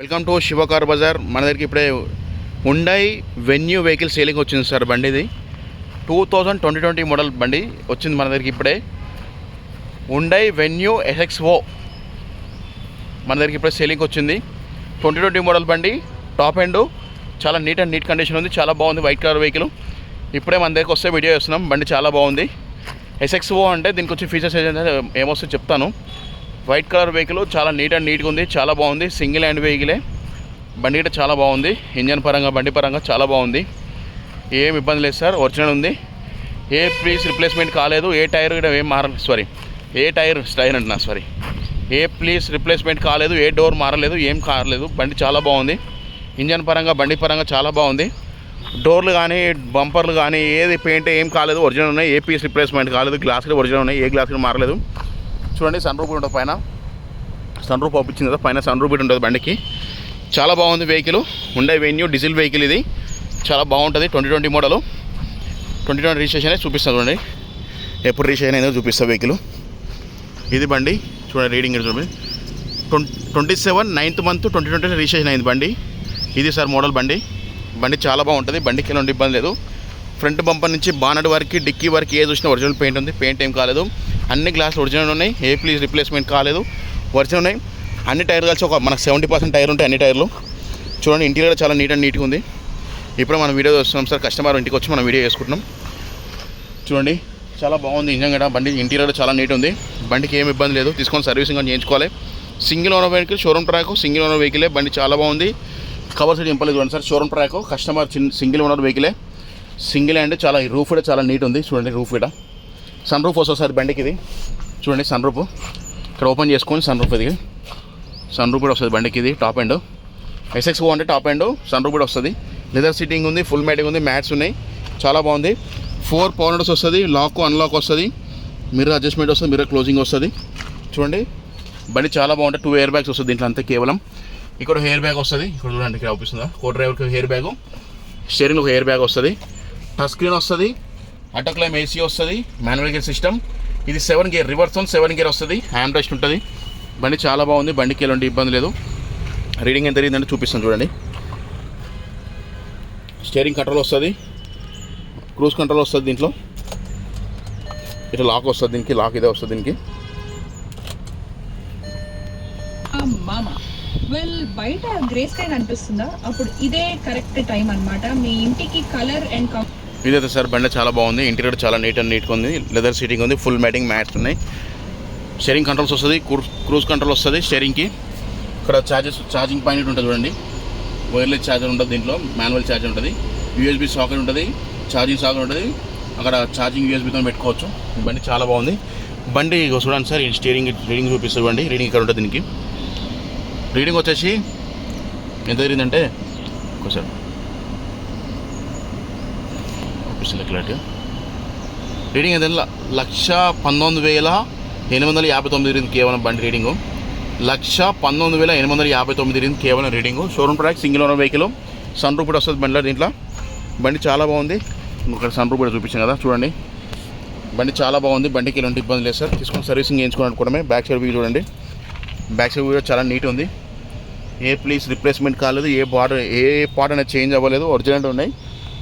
Welcome to Shiva car bazaar. మన దగ్గరికి ఇప్పుడే హుండై వెన్యూ వెహికల్ సేలింగ్ వచ్చింది సార్. బండి ఇది 2020 మోడల్ బండి వచ్చింది మన దగ్గరికి ఇప్పుడే. హుండై వెన్యూ SXO మన దగ్గరికి ఇప్పుడే సేలింగ్ వచ్చింది. 2020 మోడల్ బండి, టాప్ ఎండ్, చాలా నీట్ కండిషన్ ఉంది, చాలా బాగుంది. వైట్ కలర్ వెహికల్ ఇప్పుడే మన దగ్గరికి వస్తే వీడియో చేస్తున్నాం. బండి చాలా బాగుంది. SXO అంటే దీనికి వచ్చి ఫీచర్స్ ఏమొస్తే చెప్తాను. వైట్ కలర్ వెహికల్ చాలా నీట్గా ఉంది, చాలా బాగుంది. సింగిల్ హ్యాండ్ వెహికలే. బండి కూడా చాలా బాగుంది. ఇంజన్ పరంగా, బండి పరంగా చాలా బాగుంది. ఏం ఇబ్బంది లేదు సార్. ఒరిజినల్ ఉంది. ఏ పీస్ రిప్లేస్మెంట్ కాలేదు. ఏ టైర్ కూడా ఏం ఏ ప్లీస్ రిప్లేస్మెంట్ కాలేదు. ఏ డోర్ మారలేదు, ఏం కారలేదు. బండి చాలా బాగుంది. ఇంజన్ పరంగా, బండి పరంగా చాలా బాగుంది. డోర్లు కానీ, బంపర్లు కానీ ఏది పెయింట్ ఏం కాలేదు, ఒరిజినల్ ఉన్నాయి. ఏ పీస్ రిప్లేస్మెంట్ కాలేదు. గ్లాస్ కూడా ఒరిజినల్ ఉన్నాయి. ఏ గ్లాస్ కూడా మారలేదు. చూడండి, సన్ రూఫ్ ఉంటుంది పైన. సన్ రూఫ్ పంపించింది కదా, పైన సన్ రూఫ్ ఉంటుంది బండికి. చాలా బాగుంది vehicle. Hyundai venue diesel vehicle ఇది. చాలా బాగుంటుంది. 2020 మోడల్, 2020 రిజిస్ట్రేషన్ అనేది చూపిస్తుంది. చూడండి, ఎప్పుడు రిజిస్ట్రేషన్ అయిందో చూపిస్తా వెహికల్. ఇది బండి చూడండి, రీడింగ్ చూడండి. 27 9th month 2020 రిజిస్ట్రేషన్ అయింది బండి. ఇది సార్ మోడల్ బండి. బండి చాలా బాగుంటుంది. బండికి ఎలాంటి ఇబ్బంది లేదు. ఫ్రంట్ బంపర్ నుంచి బానట్ వరకు, డిక్కీ వరకు ఏ చూసినా ఒరిజినల్ పెయింట్ ఉంది. పెయింట్ ఏం కాలేదు. అన్ని గ్లాసులు ఒరిజినల్ ఉన్నాయి. ఏ ప్లీజ్ రిప్లేస్మెంట్ కాలేదు, ఒరిజినల్ ఉన్నాయి. అన్ని టైర్ కలిసి మనకు 70% టైర్ ఉంటాయి అన్ని టైర్లు. చూడండి, ఇంటీరియర్ చాలా నీట్గా ఉంది. ఇప్పుడు మనం వీడియో చూస్తున్నాం సార్. కస్టమర్ ఇంటికి వచ్చి మనం వీడియో చేసుకుంటున్నాం. చూడండి, చాలా బాగుంది. ఇంజన్ కూడా, బండి ఇంటీరియర్ చాలా నీట్ ఉంది. బండికి ఏమి ఇబ్బంది లేదు. తీసుకొని సర్వీసింగ్ అని చేయించుకోవాలి. Single owner vehicle, showroom track, single owner వెహికలే. బండి చాలా బాగుంది. కవర్ సైడ్ ఇంపలేదు చూడండి sir. Showroom track, customer single owner వెహికలే. సింగిల్ హ్యాండ్, చాలా రూఫ్ కూడా చాలా నీట్ ఉంది. చూడండి, రూఫ్ కూడా సన్ రూఫ్ వస్తుంది సార్ బండికి. ఇది చూడండి, సన్ రూఫ్ ఇక్కడ ఓపెన్ చేసుకొని సన్ రూఫ్, ఇది సన్ రూఫ్ కూడా వస్తుంది బండికి. ఇది టాప్ ఎండ్ SXO అంటే టాప్ ఎండ్, సన్ రూఫ్ కూడా వస్తుంది. లెదర్ సీటింగ్ ఉంది, ఫుల్ మ్యాటింగ్ ఉంది, మ్యాట్స్ ఉన్నాయి. చాలా బాగుంది. 4 పవర్ విండోస్ వస్తుంది. లాక్ అన్లాక్ వస్తుంది. మిర్రర్ అడ్జస్ట్మెంట్ వస్తుంది, మిర్రర్ క్లోజింగ్ వస్తుంది. చూడండి, బండి చాలా బాగుంటుంది. 2 ఎయిర్ బ్యాగ్స్ వస్తుంది దీంట్లో అంతే కేవలం. ఇక్కడ హెయిర్ బ్యాగ్ వస్తుంది. ఇక్కడ చూడండి, ఇక్కడ అవుపిస్తుందా, కో డ్రైవర్కి హెయిర్ బ్యాగు. స్టీరింగ్లో ఒక హెయిర్ బ్యాగ్ వస్తుంది. టచ్ స్క్రీన్ వస్తుంది. ఆటో క్లైమ్ AC వస్తుంది. Manual gear system. ఇది 7 గేర్ రివర్స్ ఆన్ 7 గేర్ వస్తుంది. హ్యాండ్ రెస్ట్ ఉంటుంది. బండి చాలా బాగుంది. బండికి ఎలాంటి ఇబ్బంది లేదు. రీడింగ్ ఎంత జరిగిందంటే చూపిస్తాను చూడండి. స్టీరింగ్ కంట్రోల్ వస్తుంది. క్రూజ్ కంట్రోల్ వస్తుంది దీంట్లో. ఇట్లా లాక్ వస్తుంది దీనికి. లాక్ ఇదే వస్తుంది దీనికి. బయట గ్రే స్కై కనిపిస్తుందా, అప్పుడు ఇదే కరెక్ట్ టైం అన్నమాట. మీ ఇంటికి కలర్ అండ్ ఇదైతే సార్ బండి చాలా బాగుంది. ఇంటీరియర్ చాలా నీట్గా ఉంది. లెదర్ సీటింగ్ ఉంది. ఫుల్ మ్యాటింగ్ మ్యాట్స్ ఉన్నాయి. స్టీరింగ్ కంట్రోల్స్ వస్తుంది. క్రూజ్ కంట్రోల్ వస్తుంది స్టీరింగ్కి. ఇక్కడ ఛార్జింగ్ పాయింట్ ఉంటుంది చూడండి. వైర్లెస్ ఛార్జర్ ఉంటుంది దీంట్లో. మాన్యువల్ ఛార్జర్ ఉంటుంది. USB సాకెట్ ఉంటుంది. ఛార్జింగ్ సాకెట్ ఉంటుంది. అక్కడ ఛార్జింగ్ USBతో పెట్టుకోవచ్చు. బండి చాలా బాగుంది. బండి చూడండి సార్. స్టీరింగ్ రీడింగ్ చూపిస్తుంది బండి. రీడింగ్ ఇక్కడ ఉంటుంది దీనికి. రీడింగ్ వచ్చేసి ఎంత జరిగిందంటే ఒకసారి చూపిస్తుంది క్లారిటీ. రీడింగ్ ఎంత 119,859 జరిగింది కేవలం బండి రీడింగు. 119,859 జరిగింది కేవలం reading. Showroom track, single owner vehicle. Sunroof కూడా వస్తుంది బండిలో దీంట్లో. బండి చాలా బాగుంది. ఇక్కడ సన్ రూఫ్ కూడా చూపించాను కదా చూడండి. బండి చాలా బాగుంది. బండికి ఎలాంటి ఇబ్బంది లేదు సార్. తీసుకొని సర్వీసింగ్ చేయించుకోవడమే. బ్యాక్ సైడ్ వ్యూ చూడండి. బ్యాక్ సైడ్ వ్యూ చాలా నీట్ ఉంది. ఏ ప్లీస్ రిప్లేస్మెంట్ కాలేదు. ఏ పార్ట్ అనేది చేంజ్ అవ్వలేదు. ఒరిజినల్ ఉన్నాయి.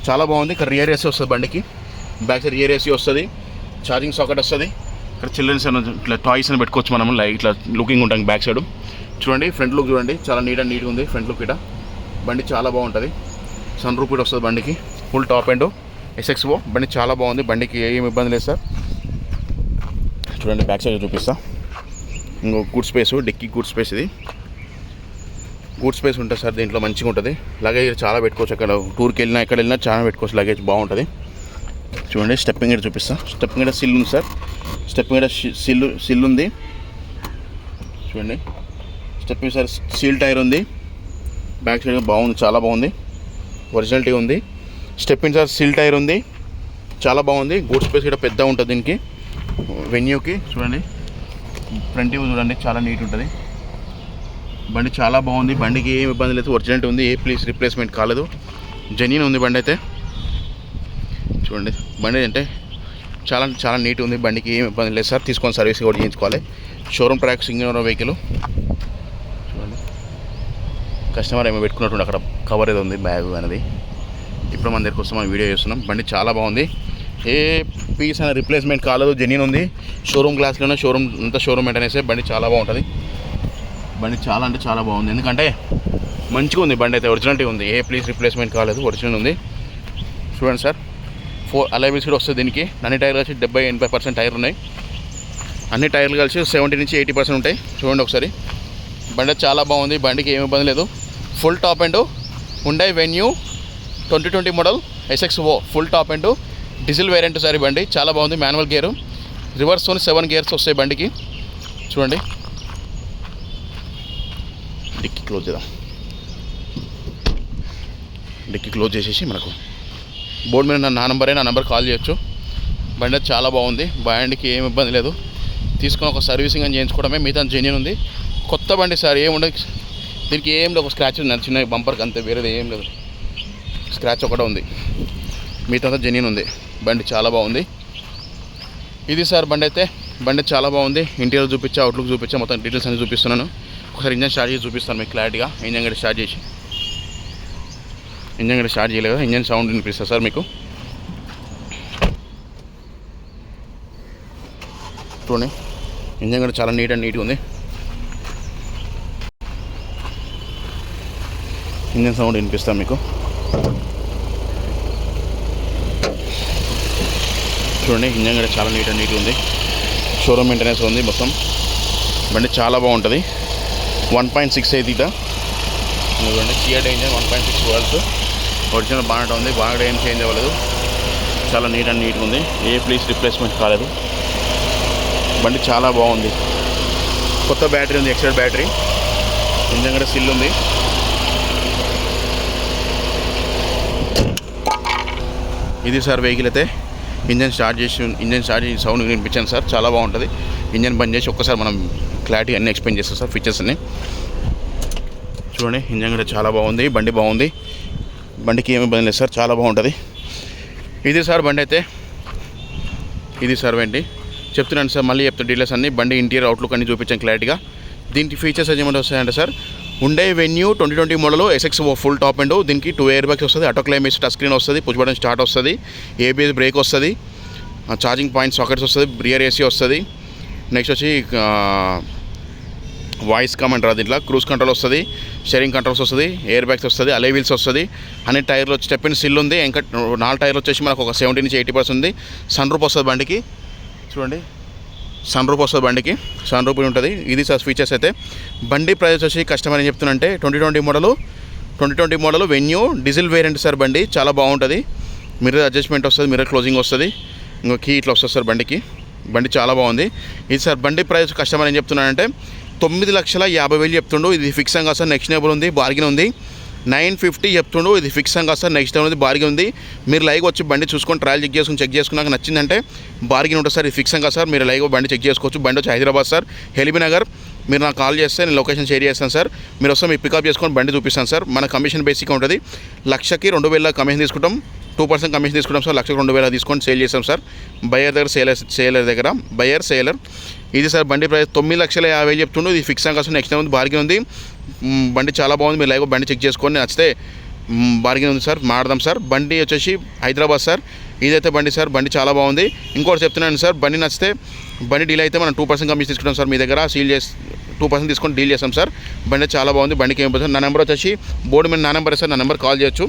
చాలా బాగుంది. ఇక్కడ రియర్ AC వస్తుంది బండికి. బ్యాక్ సైడ్ రియర్ AC వస్తుంది. ఛార్జింగ్ సాకెట్ వస్తుంది. ఇక్కడ చిల్డ్రన్స్ ఇట్లా టాయ్స్ అని పెట్టుకోవచ్చు మనం. ఇట్లా లుకింగ్ ఉంటుంది బ్యాక్ సైడ్. చూడండి, ఫ్రంట్ లుక్ చూడండి. చాలా నీట్గా ఉంది ఫ్రంట్ లుక్. ఇక్కడ బండి చాలా బాగుంటుంది. సన్ రూఫ్ కూడా వస్తుంది బండికి. Full top end SXO. బండి చాలా బాగుంది. బండికి ఏమి ఇబ్బంది లేదు సార్. చూడండి, బ్యాక్ సైడ్ చూపిస్తా. ఇంకో good space, dickey good space. ఇది గుడ్ స్పేస్ ఉంటుంది సార్ దీంట్లో. మంచిగా ఉంటుంది. లగేజ్ చాలా పెట్టుకోవచ్చు. అక్కడ టూర్కి వెళ్ళినా ఎక్కడ వెళ్ళినా చాలా పెట్టుకోవచ్చు. లగేజ్ బాగుంటుంది. చూడండి, స్టెప్పింగ్ గేర్ చూపిస్తా. స్టెప్పింగ్ గేర్ సిల్ ఉంది సార్. స్టెప్పింగ్ గేర్ సిల్ ఉంది చూడండి. స్టెప్పింగ్ సార్ సీల్ టైర్ ఉంది. బ్యాక్ సైడ్ బాగుంది, చాలా బాగుంది. ఒరిజినాలిటీ ఉంది. స్టెప్పింగ్ సార్ సీల్ టైర్ ఉంది. చాలా బాగుంది. గుడ్ స్పేస్ కూడా పెద్ద ఉంటుంది దీనికి వెన్యూకి. చూడండి, ఫ్రంట్ వ్యూ చూడండి. చాలా నీట్ ఉంటుంది. బండి చాలా బాగుంది. బండికి ఏం ఇబ్బంది లేదు. ఒరిజినల్ ఉంది. ఏ ప్లీస్ రిప్లేస్మెంట్ కాలేదు. జెన్యూన్ ఉంది బండి అయితే. చూడండి, బండి అంటే చాలా నీట్ ఉంది. బండికి ఏం ఇబ్బంది లేదు సార్. తీసుకొని సర్వీసింగ్ కూడా చేయించుకోవాలి. Showroom track, single owner vehicle. చూడండి, కస్టమర్ ఏమో పెట్టుకున్నట్టు అక్కడ కవర్ ఏదో ఉంది బ్యాగ్ అనేది. ఇప్పుడు మన దగ్గరికి వస్తే మనం వీడియో చేస్తున్నాం. బండి చాలా బాగుంది, ఏ పీస్ అనే రిప్లేస్మెంట్ కాలేదు, జెన్యూన్ ఉంది. షోరూమ్ గ్లాస్లోనే షోరూమ్ అంతా షోరూమ్ మెయింటెనెన్స్. బండి చాలా బాగుంటుంది, బండి చాలా అంటే చాలా బాగుంది. ఎందుకంటే మంచిగా ఉంది బండి అయితే, ఒరిజినాలిటీ ఉంది, ఏ ప్లీజ్ రిప్లేస్మెంట్ కాలేదు, ఒరిజినల్ ఉంది. చూడండి సార్, 4 అలై వీల్స్ కూడా వస్తుంది దీనికి. అన్ని టైర్లు కలిసి 70-80% టైర్లు ఉన్నాయి. అన్ని టైర్లు కలిసి 70 నుంచి 80% ఉంటాయి. చూడండి ఒకసారి, బండి చాలా బాగుంది, బండికి ఏమి ఇబ్బంది లేదు. Full top and Hyundai venue 2020 model SXO full top and diesel variant sir. బండి చాలా బాగుంది, మాన్యువల్ గేరు, రివర్స్ 7 గేర్స్ వస్తాయి బండికి. చూడండి, డిక్కీ క్లోజ్ చేద్దాం. డిక్కీ క్లోజ్ చేసేసి మనకు బోర్డు మీద నా నెంబర్ కాల్ చేయొచ్చు. బండి చాలా బాగుంది, బండికి ఏమి ఇబ్బంది లేదు. తీసుకొని ఒక సర్వీసింగ్ అని చేయించుకోవడమే, మిగతా జెన్యూన్ ఉంది. కొత్త బండి సార్, ఏముండదు దీనికి, ఏం లేదు. ఒక స్క్రాచ్ ఉంది చిన్న బంపర్కి, అంతే, వేరేది ఏం లేదు. స్క్రాచ్ ఒకటే ఉంది, మిగతా జెన్యూన్ ఉంది. బండి చాలా బాగుంది. ఇది సార్ బండి అయితే, బండి చాలా బాగుంది. ఇంటీరియర్ చూపించా, అవుట్లుక్ చూపించా, మొత్తం డీటెయిల్స్ అన్ని చూపిస్తున్నాను. ఒకసారి ఇంజన్ స్టార్ట్ చేసి చూపిస్తాను మీకు క్లారిటీగా. ఇంజన్ గడి స్టార్ట్ చేసి, ఇంజన్ గడి స్టార్ట్ చేయలేదు, ఇంజన్ సౌండ్ వినిపిస్తుంది సార్ మీకు. చూడండి, ఇంజన్ కూడా చాలా నీట్గా ఉంది. ఇంజన్ సౌండ్ వినిపిస్తాను మీకు. చూడండి, ఇంజన్ కూడా చాలా నీట్గా ఉంది. షోరూమ్ మెయింటెనెన్స్ ఉంది మొత్తం. బండి చాలా బాగుంటుంది. 1.6 అయితే చూడండి, కియా ఇంజన్ 1.6 వాల్స్, ఒరిజినల్ బాగా ఉంది, బాగా ఏం చేంజ్ అవ్వలేదు. చాలా నీట్గా ఉంది, ఏ ప్లీజ్ రిప్లేస్మెంట్ కాలేదు. బండి చాలా బాగుంది. కొత్త బ్యాటరీ ఉంది, ఎక్సైడ్ బ్యాటరీ. ఇంజన్ కూడా సిల్ ఉంది. ఇది సార్ వెహికల్ అయితే. ఇంజన్ స్టార్ట్ చేసి సౌండ్ వినిపించాను సార్, చాలా బాగుంటుంది. ఇంజన్ బంద్ చేసి ఒక్కసారి మనం క్లారిటీ అన్నీ ఎక్స్ప్లెయిన్ చేస్తాం సార్, ఫీచర్స్ అన్నీ. చూడండి, ఇంజన్ కూడా చాలా బాగుంది, బండి బాగుంది, బండికి ఏమి ఇబ్బంది లేదు సార్, చాలా బాగుంటుంది. ఇది సార్ బండి అయితే, ఇది సార్ బండి చెప్తున్నాను సార్, మళ్ళీ చెప్తాను డీటెయిల్స్ అన్నీ. బండి ఇంటీరియర్ అవుట్లుక్ అన్నీ చూపించాను క్లారిటీగా. దీనికి ఫీచర్స్ ఏమైనా వస్తాయంటే sir, Hyundai venue 2020 model SXO full top and, దీనికి 2 ఎయిర్ బ్యాగ్స్ వస్తుంది, ఆటో క్లైమేట్ టచ్ స్క్రీన్ వస్తుంది, పుష్ బటన్ స్టార్ట్ వస్తుంది, ABS బ్రేక్ వస్తుంది, ఛార్జింగ్ పాయింట్ సాకెట్స్ వస్తుంది, రియర్ AC వస్తుంది. నెక్స్ట్ వచ్చి వాయిస్ కమాండ్ రాదు, దీంట్లో క్రూజ్ కంట్రోల్ వస్తుంది, స్టీరింగ్ కంట్రోల్స్ వస్తుంది, ఎయిర్ బ్యాగ్స్ వస్తుంది, అలై వీల్స్ వస్తుంది. అన్ని టైర్లు వచ్చి స్టెప్ ఇన్ సిల్ ఉంది. ఇంకా 4 టైర్లు వచ్చేసి మనకు ఒక 70 నుంచి 80% ఉంది. సన్ రూఫ్ వస్తుంది బండికి. చూడండి, సన్ రూఫ్ వస్తుంది బండికి, సన్ రూఫ్ ఉంటుంది. ఇది సార్ ఫీచర్స్ అయితే. బండి ప్రైస్ వచ్చి కస్టమర్ ఏం చెప్తున్నానంటే 2020 model venue diesel variant sir. బండి చాలా బాగుంటుంది, మిర్రర్ అడ్జస్ట్మెంట్ వస్తుంది, మిర్రర్ క్లోజింగ్ వస్తుంది, ఇంకో కీ ఇట్లా వస్తుంది సార్ బండికి. బండి చాలా బాగుంది. ఇది సార్ బండి ప్రైస్ కస్టమర్ ఏం చెప్తున్నానంటే 9,50,000 చెప్తుండు. ఇది ఫిక్స్ అంగా సార్, నెక్స్ట్ నేబుల్ ఉంది, బార్గెన్ ఉంది. 950 చెప్తుండు, ఇది ఫిక్స్ అంగా సార్, నెక్స్ట్ ఉంది, బార్గెన్ ఉంది. మీరు లైవ్ వచ్చి బండి చూసుకొని ట్రయల్ చెక్ చేసుకున్నాక నచ్చిందంటే బార్గెన్ ఉంటుంది సార్. ఇది ఫిక్స్ అంగా సార్, మీరు లైవ్ బండి చెక్ చేసుకోవచ్చు. బండి వచ్చి హైదరాబాద్ సార్, ఎల్బీ నగర్. మీరు నాకు కాల్ చేస్తే నేను లొకేషన్ షేర్ చేస్తాను సార్. మీరు వస్తే మీకు పికప్ చేసుకొని బండి చూపిస్తాను సార్. మన కమిషన్ బేసిక్గా ఉంటుంది. 1,00,000కి 2,000 కమిషన్ తీసుకుంటాం, 2% కమిషన్ తీసుకుంటాం సార్. 1,00,000కి 2,000 తీసుకొని సేల్ చేస్తాం సార్. బయర్ దగ్గర సేలర్ దగ్గర, బయర్ సేలర్. ఇది సార్ బండి ప్రైస్ 9,50,000 చెప్తుండు. ఇది ఫిక్స్ అంగా సార్, నెక్స్ట్ ఉంది, బార్గెన్ ఉంది. బండి చాలా బాగుంది, మీరు లైవ్ బండి చెక్ చేసుకొని నచ్చితే బార్గెన్ ఉంది సార్, మాడదాం సార్. బండి వచ్చేసి హైదరాబాద్ సార్. ఇదైతే బండి సార్, బండి చాలా బాగుంది. ఇంకోటి చెప్తున్నాను సార్, బండి నచ్చితే బండి డీల్ అయితే మనం 2% కమిషన్ తీసుకుంటాం సార్. మీ దగ్గర సీల్ చేసి 2% తీసుకొని డీల్ చేస్తాం సార్. బండి చాలా బాగుంది, బండికి ఏం సార్. నా నెంబర్ వచ్చేసి బోర్డు మీద నా నెంబర్ సార్, నా నెంబర్ కాల్ చేయొచ్చు.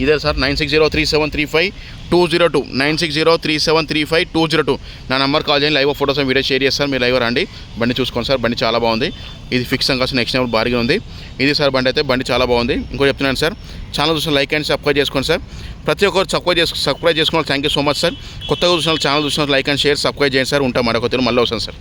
ఇదే సార్ 9603735202, 9603735202. నా నెంబర్ కాల్ చేయండి, live photos and video share చేస్తారు. మీరు లైవ్ రండి, బండి చూసుకోండి సార్. బండి చాలా బాగుంది, ఇది ఫిక్స్ అంగా నెక్స్ట్ నెంబర్ బార్గెన్ ఉంది. ఇది సార్ బండి అయితే, బండి చాలా బాగుంది. ఇంకో చెప్తున్నాను సార్, ఛానల్ చూసిన లైక్ అండ్ సబ్స్క్రైబ్ చేసుకోండి సార్. ప్రతి ఒక్కరు సబ్స్క్రైబ్ చేసుకోవాలి. Thank you so much sir. కొత్తగా చూసిన ఛానల్ చూసిన లైక్ అండ్ షేర్ సబ్స్క్రైబ్ చేయండి సార్. ఉంటాం మరొక మళ్ళీ వస్తాను సార్.